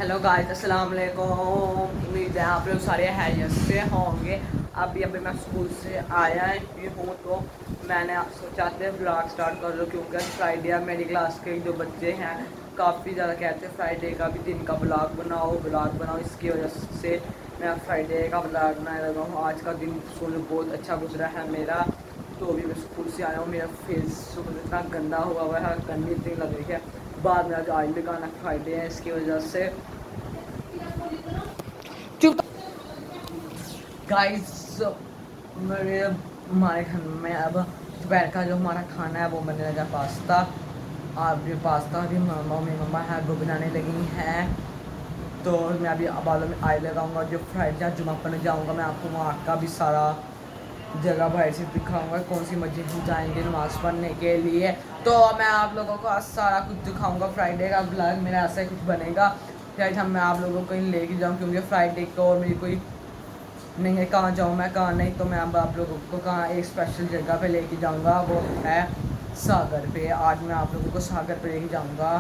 Hello guys, अस्सलाम वालेकुम। उम्मीद है आप लोग सारे हैरियत से होंगे। अभी मैं स्कूल से आया ही हूँ तो मैंने सोचा था ब्लॉग स्टार्ट कर लो, क्योंकि फ्राइडे मेरी क्लास के जो बच्चे हैं काफ़ी ज़्यादा कहते हैं फ्राइडे का भी दिन का ब्लॉग बनाओ। इसकी वजह से मैं फ्राइडे का ब्लॉग बनाने लगा हूँ। आज का दिन स्कूल में बहुत अच्छा गुजरा है मेरा। तो अभी मैं स्कूल से आया हूँ, मेरा फेस इतना गंदा हुआ है, गंदी इतनी लग रही है। बाद में आज ऑयल लगाना फ्राइडे है, इसकी वजह से गाइस मेरे हमारे घर में अब दोपहर का जो हमारा खाना है वो बनने लगा पास्ता। अब ये पास्ता भी मम्मा है वो बनाने लगी हैं। तो मैं अभी बालों में आई लगाऊंगा। जो फ्राइडे जहाँ जुमा पढ़ने जाऊंगा मैं आपको वहाँ का भी सारा जगह बाहर से दिखाऊंगा, कौन सी मस्जिद में जाएंगे नमाज़ पढ़ने के लिए। तो मैं आप लोगों को आज सारा कुछ दिखाऊंगा। फ्राइडे का ब्लॉग मेरा ऐसा ही कुछ बनेगा, शायद मैं आप लोगों को कहीं लेके जाऊँ, क्योंकि फ्राइडे को और मेरी कोई नहीं है कहाँ जाऊँ मैं कहाँ नहीं। तो मैं अब आप लोगों को कहाँ एक स्पेशल जगह पे लेके जाऊँगा, वो है सागर पे। आज मैं आप लोगों को सागर पे लेके जाऊँगा,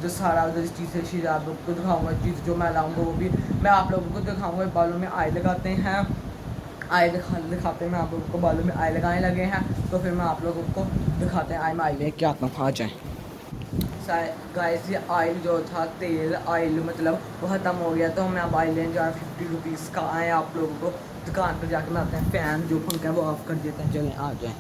जो सारा उधर चीज़ें आप लोगों को दिखाऊँगा। चीज़ जो मैं लाऊँगा वो भी मैं आप लोगों को दिखाऊँगा। बालों में आई लगाते हैं, आई दिखाते हैं मैं आप लोगों को। बालों में आई लगाने लगे हैं तो फिर मैं आप लोगों को दिखाते हैं। आई लेके आता हूँ, आ जाएँ। गाइस ये ऑयल जो था तेल ऑयल मतलब वो ख़त्म हो गया, तो मैं अब ऑयल लेने जा रहा हूँ। 50 रुपीज़ का आए आप लोगों को दुकान पर जाकर लाते हैं। फ़ैन जो पंखा है वो ऑफ कर देते हैं। चलें आ जाएँ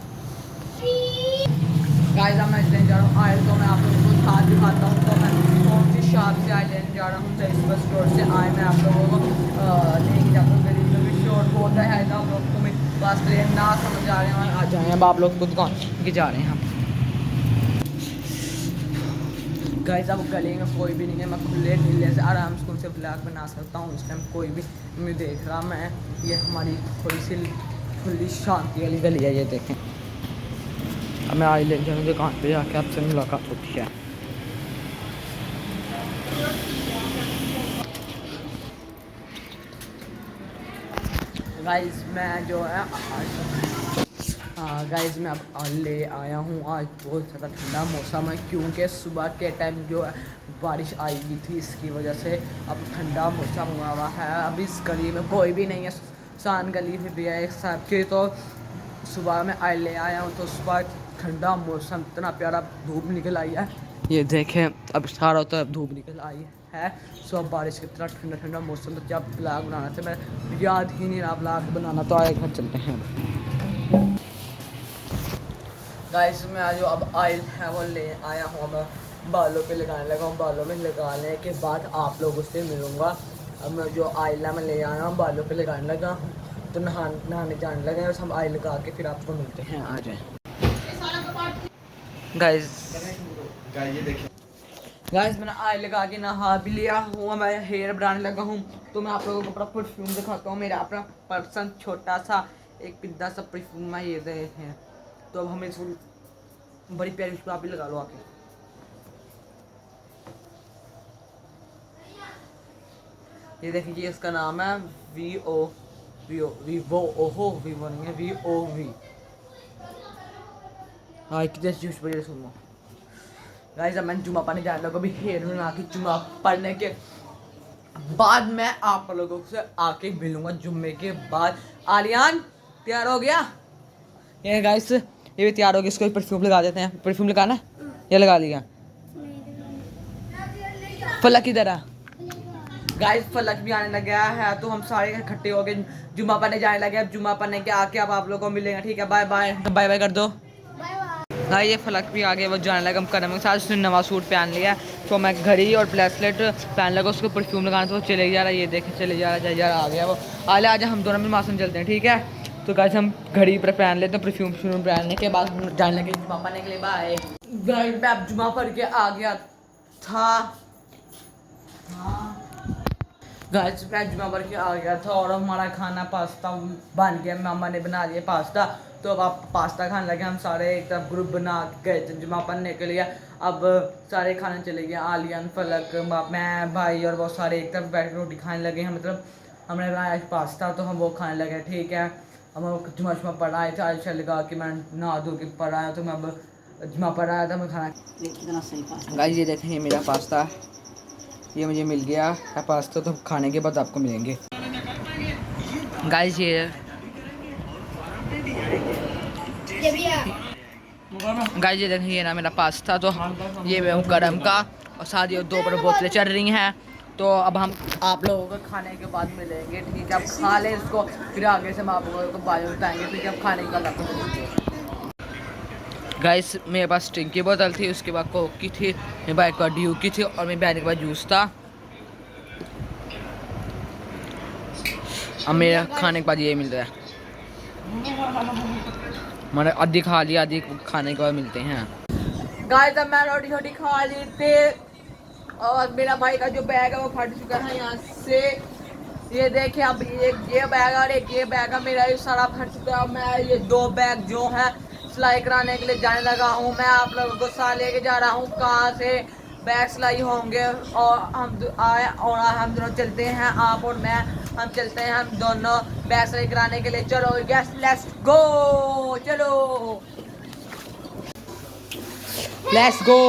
गाइस। अब मैं लेने जा रहा हूँ ऑयल, तो मैं आप लोगों को साथ दिखाता हूँ। तो मैं कौन सी शॉप से ऑयल लेने जा रहा हूँ, तो इस बस स्टोर से आए मैं आप लोगों को लेके जाता हूँ। गरीब में भी शॉर्ट होता है ना, आप लोग को मैं बस ट्रेन ना समझ आ रहे हैं, आ जाएँ। अब आप लोग को दुकान के जा रहे हैं हम। गाइस अब गले में कोई भी नहीं है, मैं खुले ढीले से आराम से उनसे ब्लॉग बना सकता हूँ। इस टाइम कोई भी नहीं देख रहा। मैं ये हमारी थोड़ी सी खुली शांति वाली गली है, ये देखें। अब मैं आज ले जाऊँ दुकान पे जाके आपसे मुलाकात होती है। गाइस मैं जो है गाइस मैं अब ले आया हूँ। आज बहुत ज़्यादा ठंडा मौसम है, क्योंकि सुबह के टाइम जो है बारिश आई हुई थी, इसकी वजह से अब ठंडा मौसम हुआ है। अब इस गली में कोई भी नहीं है, शान गली फिर भी है एक साथ के। तो सुबह में आई ले आया हूँ, तो सुबह ठंडा मौसम, इतना प्यारा धूप निकल आई है, ये देखें। अब सारा तो अब धूप निकल आई है। सुबह बारिश की तरह ठंडा ठंडा मौसम, तो जब ब्लॉग बनाना था मैं याद ही नहीं रहा ब्लॉग बनाना। तो आए घर चलते हैं। गाइस मैं जो अब ऑयल है वो ले आया हूँ, अब बालों पे लगाने लगा हूँ। बालों में लगाने के बाद आप लोगों से मिलूँगा। अब मैं जो ऑयल है मैं ले आया हूँ, बालों पे लगाने लगा हूँ, तो नहाने जाने लगे हैं। हम ऑयल लगा के फिर आपको मिलते हैं, आ जाए गाइस। ये देखिए गाइस मैंने ऑयल लगा के नहा भी लिया हूँ, मैं हेयर बनाने लगा हूँ। तो मैं आप लोगों को अपना परफ्यूम दिखाता हूँ। मेरा अपना पर्सन छोटा सा एक पिद्दा सा परफ्यूम है, ये दे हैं। तो अब हमें बड़ी प्यारी उसको आप भी लगा लो आके। ये देखिए इसका नाम है वीवो नहीं है, VOV। हाँ कितने जूस बजे सुनो गाइस। अब मैंने जुमा पढ़ने जाने लगा, अभी हेयर बना के जुमा पढ़ने के बाद मैं आप लोगों से आके मिलूंगा जुम्मे के बाद। आलियान तैयार हो गया? ये गाइस ये भी तैयार हो गया, इसको परफ्यूम लगा देते हैं। परफ्यूम लगाना ये लगा लिया। फलक किधर है? गाइस फलक भी आने लगा है, तो हम सारे इकट्ठे हो गए जुम्मा पढ़ने जाने लगे। अब जुम्मा पढ़ने के आके अब आप लोगों को मिलेंगे, ठीक है? बाय बाय, बाय बाय कर दो। हाँ ये फलक भी आ गया, वो जाने लगा। हम कदम के साथ उसने नवा सूट पहन लिया, तो मैं घड़ी और ब्रेसलेट पहन लगा, उसको परफ्यूम लगाना, तो वो चले जा रहा है। ये देखे चले जा रहा है, आ गया वो। आज हम दोनों में मासूम चलते हैं, ठीक है? तो गाइस हम घड़ी पर पहन लेते हैं, परफ्यूम पहनने के बाद हम जाने लगे जुम्मा पढ़ने के लिए। बाय गाइस मैं अब जुम्मा पढ़ के आ गया था। गाइस मैं जुम्मा पढ़ के आ गया था और हमारा खाना पास्ता बन गया। मामा ने बना दिया पास्ता, तो अब आप पास्ता खाने लगे। हम सारे एक तरफ ग्रुप बना के गए थे जुम्मा पढ़ने के लिए। अब सारे खाने चले गए, आलियान फलक मैं भाई और बहुत सारे एक तरफ बैठ के रोटी खाने लगे हैं। मतलब हमने बनाया पास्ता, तो हम वो खाने लगे, ठीक है? अब हम जुम्मा पढ़ाए थे, आज लगा के मैं नहा धो के पढ़ाया, तो मैं अब जुम्मा पढ़ाया था मैं खाना। गाइस ये देखें ये मेरा पास्ता, ये मुझे मिल गया है पास्ता, तो खाने के बाद आपको मिलेंगे गाइस। ये गाइस ये देखिए ना मेरा पास्ता, तो ये मैं हूँ गरम का, और साथ ही 2 बड़ी बोतलें चल रही हैं। तो अब हम आप लोगों को खाने के बाद मिलेंगे, ठीक है? अब खा लें इसको, फिर आगे से हम आप लोगों को बाद में बताएंगे, ठीक है? अब खाने के बाद आपको मिलेंगे। गाइस मेरे पास स्टिंग की बोतल थी, उसके बाद कोक की थी, मेरे बाइक का ड्यू की थी, और मेरे बहन के पास जूस था। अब मेरे खाने के बाद ये मिल रहा है, मैंने आधी खा लिया, आधी खाने के बाद मिलते हैं। गाइस अब मैं रोटी छोटी खा ली थी, और मेरा भाई का जो बैग है वो फट चुका है यहाँ से। ये देखिए, अब ये बैग और एक ये बैग है मेरा, ये सारा फट चुका है। मैं ये 2 बैग जो है सिलाई कराने के लिए जाने लगा हूँ। मैं आप लोगों को साथ लेके जा रहा हूँ कहाँ से बैग सिलाई होंगे, और हम आए और हम दोनों चलते हैं, आप और मैं, हम चलते हैं हम दोनों बैग सिलाई कराने के लिए। चलो यस लेट्स गो, चलो लेट्स गो।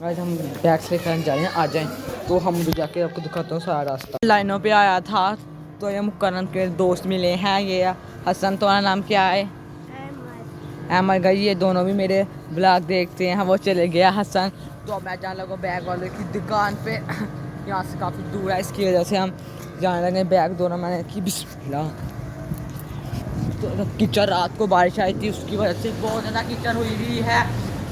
आज हम बैग सिलाई कराने जा रहे हैं, आ जाएं तो हम उधर जाके आपको दिखाता हूँ सारा रास्ता। लाइनों पे आया था तो ये मुकर्रम के दोस्त मिले हैं, ये हसन, तुम्हारा नाम क्या है? अहमद। गई ये दोनों भी मेरे ब्लॉग देखते हैं, वो चले गया हसन। तो मैं जाने लगा बैग वाले की दुकान पे, यहाँ से काफ़ी दूर है, इसकी वजह से हम जाने लगे। बैग दोनों मैंने की बिस्मिल्लाह। तो कीचड़, रात को बारिश आई थी, उसकी वजह से बहुत ज़्यादा कीचड़ हुई है।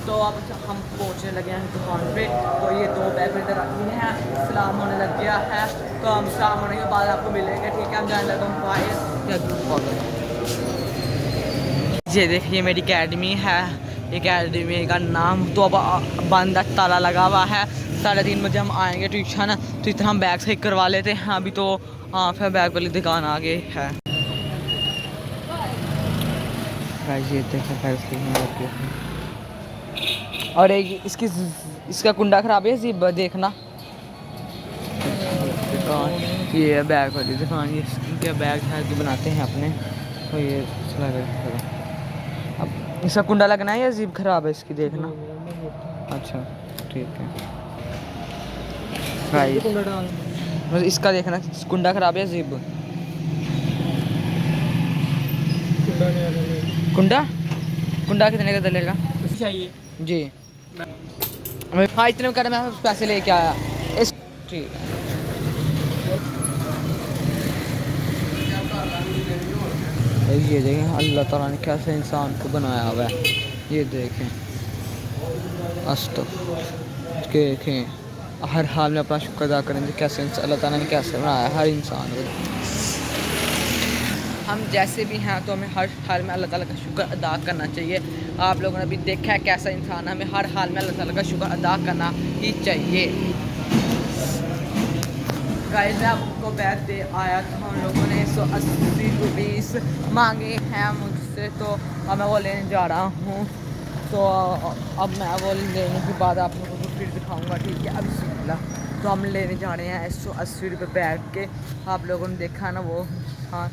तो अब हम पहुँचने लगे हैं दुकान पे। तो ये 2 बैग इधर रखे हैं, सलाम होने लग गया है, तो हम सलाम होने के बाद आपको मिलेंगे, ठीक है? हम जाने लगे हम बाहर। ये देखिए मेरी अकेडमी है, अकेडमी का नाम तो अब बंद, ताला लगा हुआ है। 3:30 बजे हम आएंगे ट्यूशन, तो इतना हम बैग सही करवा लेते हैं अभी। तो हाँ, फिर बैग वाली दुकान आगे है। ये देखिए, और एक इसका कुंडा खराब है, जी देखना। दुकान ये है बैग वाली दुकान, ये इनके बैग है कि बनाते हैं अपने। तो ये अब इसका कुंडा लगना है या जीप खराब है इसकी, देखना। अच्छा ठीक है भाई, इसका देखना कुंडा खराब है, जीप कुंडा कितने का चलेगा चाहिए जी? हाँ इतने कर मैं पैसे लेके आया इस, ठीक है। ये देखें अल्लाह ताला ने कैसे इंसान को बनाया हुआ है, ये देखें देखें हर हाल में अपना शुक्र अदा करें। कैसे अल्लाह ताला ने कैसे बनाया हर इंसान को। हम जैसे भी हैं तो हमें हर हाल में अल्लाह ताला का शुक्र अदा करना चाहिए। आप लोगों ने भी देखा है कैसा इंसान है, हमें हर हाल में अल्लाह ताला का शुक्र अदा करना ही चाहिए। गाइस मैं आपको बैग दे आया था, हम लोगों ने 180 रुपीज़ मांगे हैं मुझसे, तो अब मैं वो लेने जा रहा हूँ। तो अब मैं वो लेने के बाद आप लोगों को फिर दिखाऊंगा, ठीक है? अब तो हम लेने जा रहे हैं 180 रुपये बैग के। आप लोगों ने देखा ना वो हाँ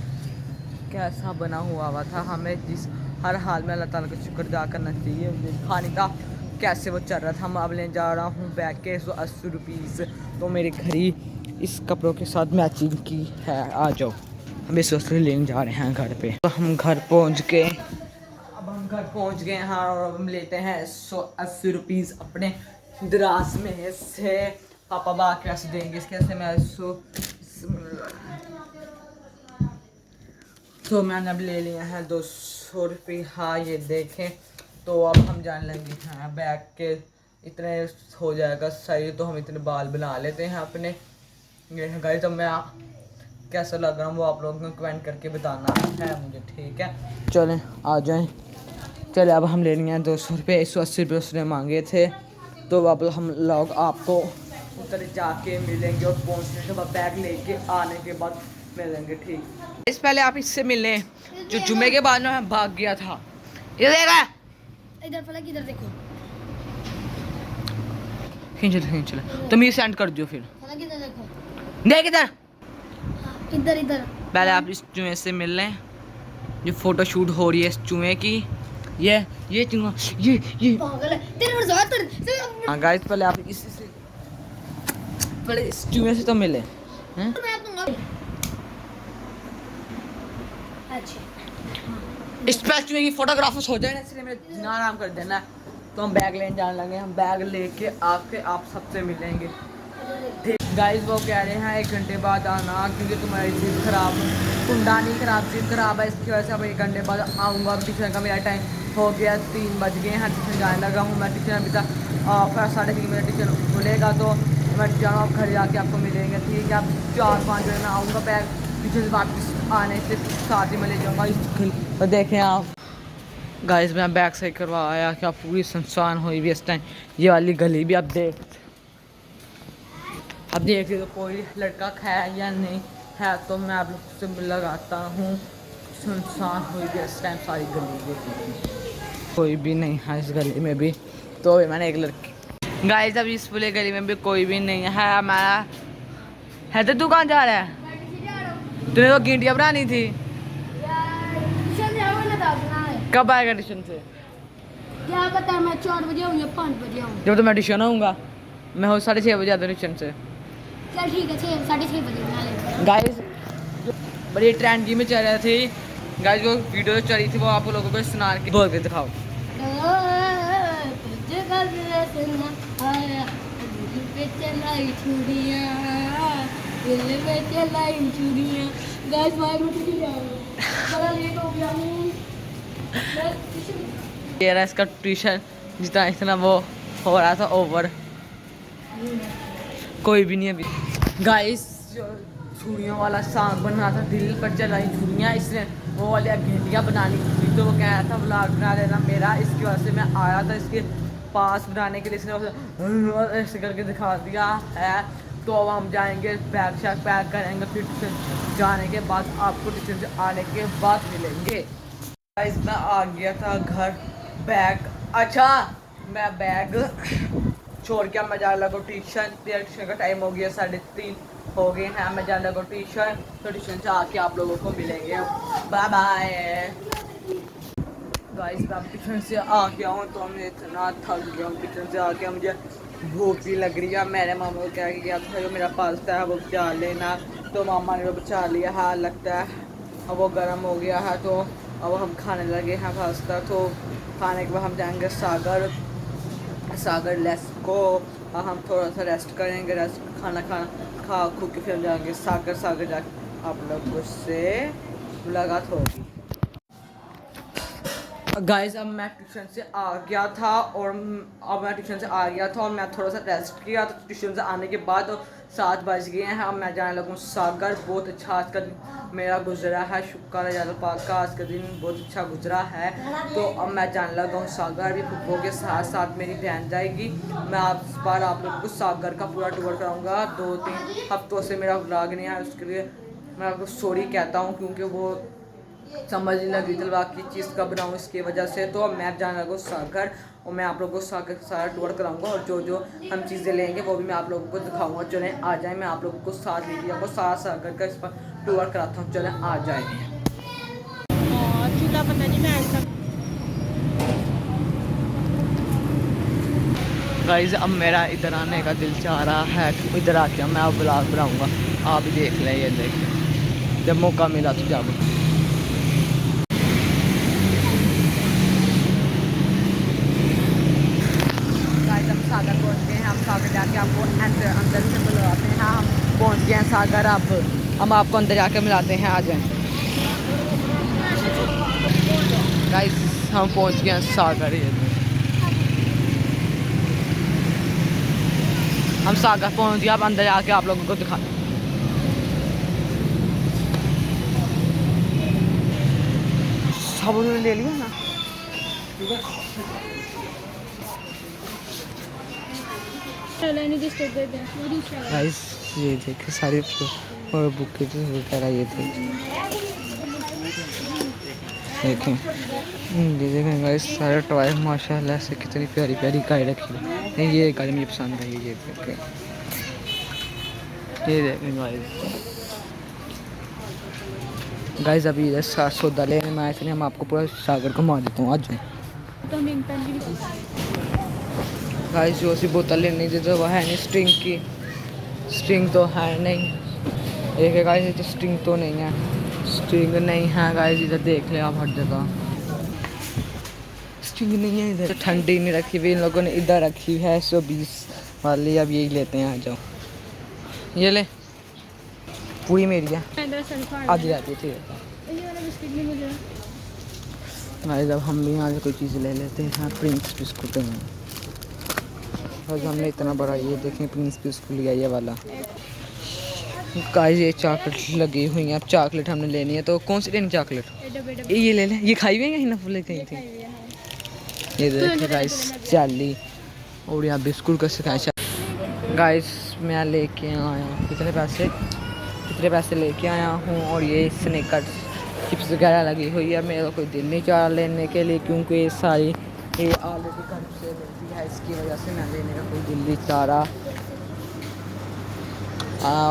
कैसा बना हुआ था। हमें जिस हर हाल में अल्लाह ताला का शुक्र अदा करना चाहिए। खाने का कैसे वो चल रहा था। हम अब लेने जा रहा हूँ बैग के 180 रुपीज़। तो मेरी घड़ी इस कपड़ों के साथ मैचिंग की है। आ जाओ, हम इस वक्त लेने जा रहे हैं घर पे। तो हम घर पहुँच गए, अब हम घर पहुँच गए हैं और हम लेते हैं 180 रुपीज़ अपने दराज में से। पापा बात कैसे देंगे इसके से मैं तो मैंने अब ले लिया है 200 रुपये। हाँ ये देखें, तो अब हम जाने लगे हैं बैग के इतने हो जाएगा सही। तो हम इतने बाल बना लेते हैं अपने। ये गाइस तो मैं कैसा लग रहा हूँ वो आप लोगों को कमेंट करके बताना है मुझे, ठीक है? चलें आ जाएं। चले अब हम ले लिए हैं 200 रुपये, 180 रुपये उसने मांगे थे। तो अब हम लोग आपको उधर जाके मिलेंगे और पहुँचने के बाद बैग लेके आने के बाद मिलेंगे, ठीक? इस पहले आप इससे मिलें जो जुमे के बाद में भाग गया था। ये देखा इधर फलक, इधर देखो, खींच ले तुम ये सेंड कर दियो फिर। फलक इधर देखो, देख इधर, इधर इधर। पहले आप इस चूहे से मिल लें जो फोटो शूट हो रही है इस चूहे की। ये चूहा ये पागल है तेरे पर ज़्यादा। हाँ गाइस पहले आप इसी से पहले इस चूहे से तो मिले हैं। तो मैं दूंगा। अच्छा इस पे चूहे की फोटोग्राफर्स हो जाए ना, इसलिए मेरे जिना आराम कर देना। तो हम बैग लेने जाने लगे, हम बैग लेके आके आप सबसे मिलेंगे। गाइस वो कह रहे हैं 1 घंटे बाद आना क्योंकि तुम्हारी जिद खराब, कुंडा नहीं खराब, जिद खराब है, इसकी वजह से अब 1 घंटे बाद आऊँगा। ट्यूशन का मेरा टाइम हो गया, 3 बज गए हैं, ट्यूशन जाने लगा हूँ मैं। ट्यूशन अभी तक 3:30 बजे ट्यूशन खुलेगा तो मैं जाऊँ, अब घर जाके आपको मिलेंगे, ठीक है। अब 4-5 बजे मैं आऊँगा, बैग ट्यूशन से वापस आने से साथ ही मैं ले जाऊँगा स्कूल। और देखें आप गाइस मैं बैग सही करवा आया, क्या पूरी सुनसान हुई भी इस टाइम। ये वाली गली भी अब देख तो कोई लड़का है या नहीं है, तो मैं आप लोग से लगाता हूँ। सुनसान हुई भी इस टाइम सारी गली देखी, कोई भी नहीं है इस गली में भी। तो मैंने एक लड़की गाइस अभी इस पूरे गली में भी कोई भी नहीं है। हमारा है तो तू कहाँ जा रहा है? तूने तो गिंटियाँ बनानी थी। कब आएगा ट्यूशन से? क्या पता, मैं 4 बजे आऊँ या 5 बजे आऊँ। जब तो मैं ट्यूशन आऊँगा, मैं हो 6:30 बजे आता हूँ ट्यूशन से। चल ठीक है, 6-6:30 बजे बना लेंगे। गाइस बड़ी ट्रेंडी में चल रही थी गाइस, वो वीडियो चल रही थी, वो आप लोगों को सुना के बोल के दिखाओ। ये रहा इसका ट्यूशन, जितना इतना वो हो रहा था ओवर, कोई भी नहीं अभी। गाइस छुरियों वाला साग बना था, दिल पर चलाई छुरियाँ, इसने वो वाली घंटियाँ बनानी थी, तो वो कह रहा था व्लॉग बना देना मेरा, इसकी वजह से मैं आया था इसके पास बनाने के लिए। इसने ऐसे करके दिखा दिया है। तो अब हम जाएंगे, बैग शैग पैक करेंगे, फिर ट्यूशन जाने के बाद आपको ट्यूशन से आने के बाद मिलेंगे। गाइस मैं आ गया था घर, बैग अच्छा मैं बैग छोड़ के मैं जाने लगा ट्यूशन। ट्यूशन का टाइम हो गया, 3:30 हो गए हैं, मैं जाने लगा ट्यूशन। तो ट्यूशन से आके आप लोगों को मिलेंगे, बाय बाय। गाइस मैं ट्यूशन से आ गया हूँ, तो मैं इतना थक गया हूँ ट्यूशन से आके, मुझे भूख भी लग रही है। मैंने मामा को कह गया था जो मेरा पास्ता है वो बचा लेना, तो मामा ने वो बचा लिया है, लगता है अब वो गर्म हो गया है। तो अब हम खाने लगे हैं पास्ता। तो खाने के बाद हम जाएंगे सागर लेस को, हम थोड़ा सा रेस्ट करेंगे, रेस्ट खाना खा खू के फिर जाएंगे सागर जाके आप लोगों से मुलाकात होगी। गाइस अब मैं ट्यूशन से आ गया था और मैं थोड़ा सा रेस्ट किया, तो ट्यूशन से आने के बाद 7 बज गए हैं। अब मैं जाने लगा हूँ सागर। बहुत अच्छा आज का दिन मेरा गुजरा है, शुक्र है अल्लाह पाक का, आज का दिन बहुत अच्छा गुजरा है। तो अब मैं जाने लगा हूँ सागर, अभी फुप्पो के साथ साथ मेरी बहन जाएगी। मैं आप लोगों को सागर का पूरा टूर कराऊँगा। 2-3 हफ्तों से मेरा व्लॉग नहीं है, उसके लिए मैं आपको सॉरी कहता हूँ, क्योंकि वो समझ नहीं लगी दिलवा की चीज़ कब बनाऊँ इसकी वजह से। तो मैं जाने लगा सागर और मैं आप लोगों को सागर का सारा टूर कराऊंगा, और जो हम चीज़ें लेंगे वो भी मैं आप लोगों को दिखाऊंगा। चलें आ जाएं, मैं आप लोगों को साथ लेके आपको सारा सागर का इस पर टूर कराता हूँ, चलें आ जाएंगे। पता नहीं मैं गाइस अब मेरा इधर आने का दिल चाह रहा है कि इधर आके मैं आप ब्लॉग बनाऊँगा, आप भी देख लें, ये देख जब मौका मिला तो जब। सागर पहुंच गए हैं, हम सागर जाके आपको अंदर से बुलाते हैं। हम पहुंच गए हैं सागर, अब हम आपको अंदर जाके मिलाते हैं, आ जाएं। गाइस हम पहुंच गए हैं सागर, ये हम सागर पहुंच गए। अब अंदर जाके आप लोगों को दिखा, सब उन्होंने ले लिया ना, ठीक है। गाइस ये देखिए सारी और बुक वगैरह, ये देखें ये देखें गाइस सारे टॉय माशाल्लाह से कितनी प्यारी प्यारी गाय रखी है। ये गाड़ी मुझे पसंद आई, ये देखें, ये देखें गाइस अभी इधर सौदा लेने में आए थे, हम आपको पूरा सागर घुमा देता हूँ, आज गाइस जो सी बोतल लेनी थी तो वह है नहीं स्ट्रिंग की, स्ट्रिंग तो है नहीं, एक है गाइस तो स्ट्रिंग तो नहीं है, स्ट्रिंग नहीं है गाइस। इधर देख ले आप हर जगह स्ट्रिंग नहीं है। इधर ठंडी नहीं रखी हुई इन लोगों ने, इधर रखी है 120 वाली। अब यही लेते हैं, आ जाओ ये ले, पूरी मेरी है, आधी आती है, ठीक है गाइस। अब हम भी यहाँ से कोई चीज़ ले लेते हैं। प्रिंस बिस्कुट हैं बस, हमने इतना बड़ा ये देखें प्रिंस बिस्कुट लिया ये वाला गाइस। ये चॉकलेट लगी हुई है, अब चॉकलेट हमने लेनी है, तो कौन सी लेनी चॉकलेट? ये ले लें, ये खाई हुई है ना फुल कहीं थी। ये देखिए गाइस चाली, और यहाँ बिस्कुट का सिखाया गाइस। मैं लेके आया कितने पैसे लेके आया हूँ, और ये स्नैकर्स चिप्स वगैरह लगी हुई है। मेरा कोई दिल नहीं चाह लेने के लिए, क्योंकि ये सारी ये ऑलरेडी घर से मिलती है, इसकी वजह से मैं लेने का कोई दिल नहीं चाह रहा।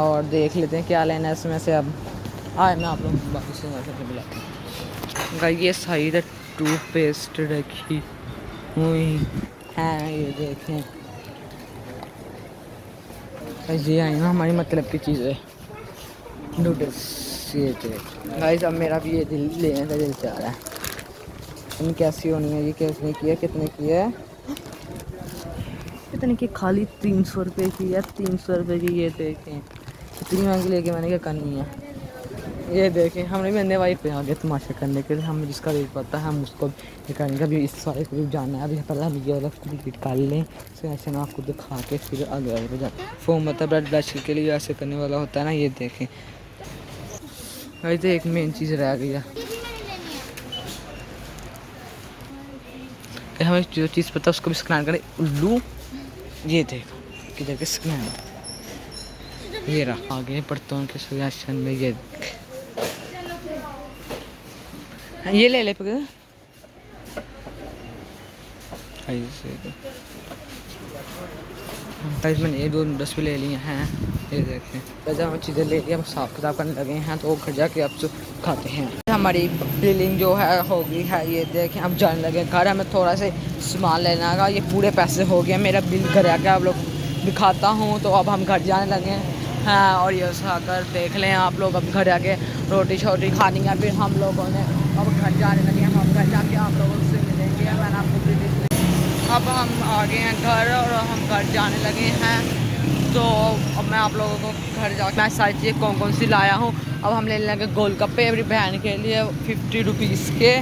और देख लेते हैं क्या लेना है इसमें से। अब मैं आप लोगों को बाकी से बुलाता हूँ गाइस। ये साइड टूथपेस्ट रखी हुई है, ये देखें ये आई ना हमारी मतलब की चीज़ें, नूडल्स। ये गाइस अब मेरा भी ये दिल लेने का दिल चाह रहा है। इन कैसी होनी है, ये कैसे की है, कितने की है, कितने की? खाली 300 रुपये की है, 300 रुपये की। ये देखें इतनी महंगी लेके मैंने क्या करनी है। ये देखें हमने भी अन्य वाइफ पे आ गए तमाशा करने के लिए, हमें जिसका रेट पता है हम उसको ये करने का भी, इस सारे को भी जाना है। अभी पहले हम ये वाला कंप्लीट कर लें, फिर ऐसे ना आपको दिखा के फिर आगे वाले जाते हैं। फोम मतलब ब्लड ब्लश के लिए ऐसे करने वाला होता है ना। ये देखें भाई, तो एक मेन चीज़ रह गई है, हमें जो चीज़ पता है उसको भी स्कैन करें। उल्लू ये देखो किधर के स्कैन, ये रहा आगे बर्तन के सुजैशन में। ये ये ले पकड़ गाइस। मैंने ये 2 नूडल्स भी ले लिए हैं। ये देखें जब हम चीज़ें ले लिया, हम साफ किताब करने लगे हैं, तो घर जाके अब तो खाते हैं। हमारी बिलिंग जो है हो गई है, ये देखें अब जाने लगे घर। हमें थोड़ा से सामान लेना है, ये पूरे पैसे हो गए। मेरा बिल घर आके आप लोग दिखाता हूँ। तो अब हम घर जाने लगे हैं, और ये कर देख लें आप लोग। अब घर आके रोटी शोटी खानी है, फिर हम लोगों ने अब घर जाने लगे हैं। हम घर जाके आप लोगों से मिलेंगे। मैंने आपको अब हम आ गए हैं घर, और हम घर जाने लगे हैं। तो अब मैं आप लोगों को घर जाकर मैं सारी चीज़ें कौन सी लाया हूँ। अब हम ले लेंगे गोलगप्पे अपनी बहन के लिए 50 रुपीज़ के।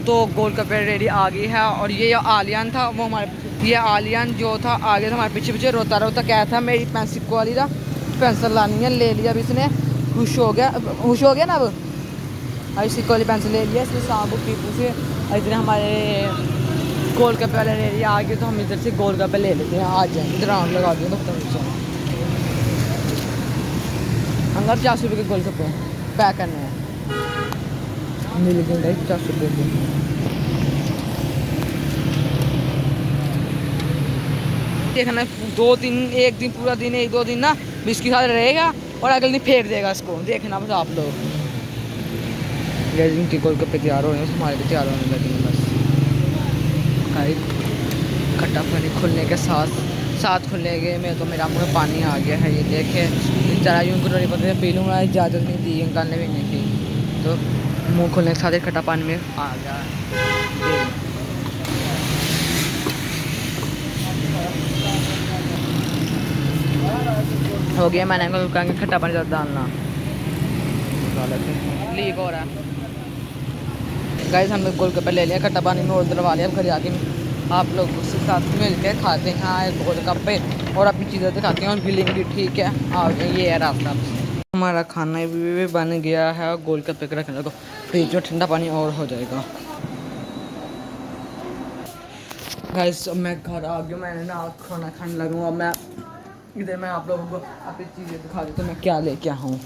तो गोलगप्पे रेडी आ गई है। और ये आलियान था, वो हमारे ये आलियान जो था आगे था हमारे पीछे रोता क्या था, मेरी पेंसिल वाली था पेंसिल लानी है, ले लिया अब इसने, खुश हो गया ना। अब इसी वाली पेंसिल ले लिया इसलिए सांबू पीपू से। इधर हमारे गोलगप्पे वाले एरिया आ गए, तो हम इधर से गोलगप्पे ले लेते हैं। आ जाए इधर आम लगा दिए अंदर 50 रुपये के गोलगप्पे पैक करने हैं, मिल गए 50 रुपये के। देखना 1 दिन पूरा दिन 1-2 दिन ना बिस्किट साथ रहेगा, और अगले दिन फेंक देगा इसको। देखना बस आप लोग। इनके गोलगप्पे तैयार हो रहे हैं, हमारे भी तैयार होने लगे बस। खट्टा पानी खुलने के साथ खुलेंगे में, तो मेरा मुँह में पानी आ गया है। ये देखे जरा यूँ नहीं पता पी लूँगा, इजाज़त नहीं दी निकालने भी नहीं की, तो मुँह खुलने के साथ ही खट्टा पानी में आ गया। हो गया, मैंने इनको कहेंगे खट्टा पानी ज़्यादा डालना, लीक हो रहा है। गाइस हमने गोलगप्पे ले लिया, खट्टा पानी में और डलवा लिया। अब घर जाके आप लोग उसके साथ मिल के खाते हैं गोलगप्पे, और अपनी चीज़ें दिखाते हैं, और बिलिंग भी ठीक है। और ये है रास्ता, हमारा खाना भी बन गया है। गोलगप्पे के रखने को फ्रिज में ठंडा पानी और हो जाएगा। गाइस मैं घर आ गया, मैंने ना खाना खाने लगा। अब मैं इधर मैं आप लोगों को अपनी चीज़ें दिखा देता हूँ मैं क्या लेके आया हूँ।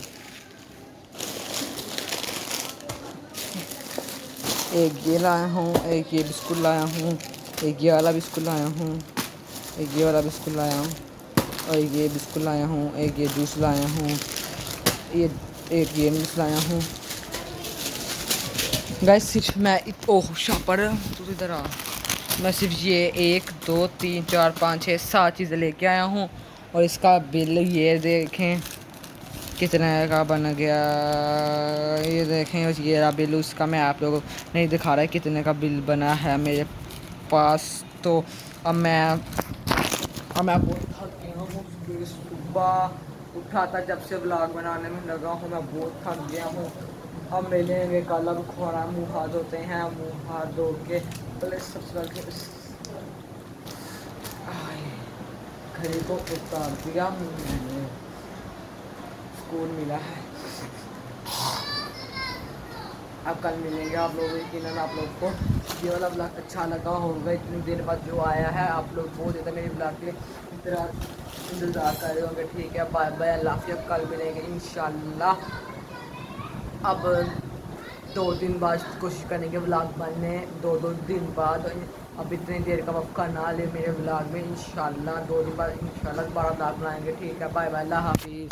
एक ये लाया हूँ, एक ये बिस्कुट लाया हूँ, एक ये वाला बिस्कुट लाया हूँ, एक ये वाला बिस्कुट लाया हूँ, और ये बिस्कुट लाया हूँ, एक ये जूस लाया हूँ, एक ये जूस लाया हूँ। गाइस सिर्फ मैं ओह शापर तू इधर आ, मैं सिर्फ ये 1 2 3 4 5 6 7 चीज़ें लेके आया हूँ। और इसका बिल ये देखें कितने का बन गया। ये देखें ये रहा बिल उसका, मैं आप लोगों को नहीं दिखा रहा है कितने का बिल बना है मेरे पास। तो अब मैं बहुत थक गया हूँ। सुबह उठा था जब से व्लॉग बनाने में लगा हूँ, मैं बहुत थक गया हूँ। अब मिलेंगे कल। अब थोड़ा मुँह हाथ धोते हैं, मुँह हाथ धो के पहले सबसे घड़ी को उतार दिया मैंने, स्कूल मिला है। अब कल मिलेंगे आप लोग, यकीनन आप लोग को ये वाला ब्लॉग अच्छा लगा होगा। इतनी देर बाद जो आया है आप लोग बहुत ज़्यादा मेरे ब्लॉग के इंतज़ार कर रहे होंगे। ठीक है, बाय बाय, अल्लाह हाफ़िज़। कल मिलेंगे इंशाल्लाह। अब 2 दिन बाद कोशिश करेंगे व्लॉग बनने, 2 दिन बाद। अब इतनी देर का वक्त ना ले मेरे व्लॉग में। इंशाल्लाह 2 दिन बाद इंशाल्लाह दोबारा व्लॉग बनाएंगे। ठीक है, बाय बाय, अल्लाह हाफ़िज़।